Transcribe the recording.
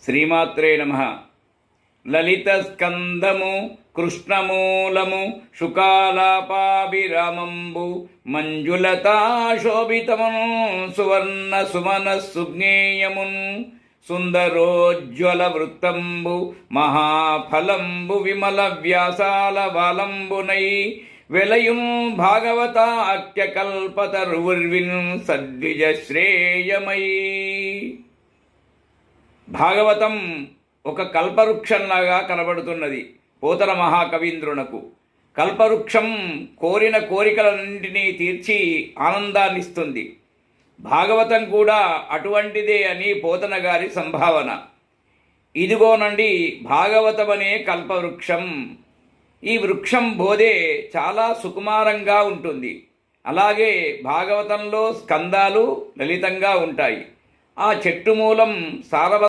శ్రీమాత్రే నమః. లలిత స్కందము కృష్ణమూలము శుకాలాపాభిరామంబు మంజులతా శోభితమును సువర్ణ సుమన సుజ్ఞేయమున్ సుందరోజ్వల వృత్తంబు మహాఫలంబు విమల వ్యాసాల బాలంబునై వెలయున్ భాగవతాఖ్య కల్పతరుర్విన్ సద్విజ శ్రేయమై. భాగవతం ఒక కల్పవృక్షంలాగా కనబడుతున్నది పోతన మహాకవీంద్రునకు. కల్పవృక్షం కోరిన కోరికలన్నింటినీ తీర్చి ఆనందాన్నిస్తుంది. భాగవతం కూడా అటువంటిదే అని పోతన గారి సంభావన. ఇదిగోనండి భాగవతమనే కల్పవృక్షం. ఈ వృక్షం బోధే చాలా సుకుమారంగా ఉంటుంది. అలాగే భాగవతంలో స్కందాలు లలితంగా ఉంటాయి. ఆ చెట్టు మూలం సారవ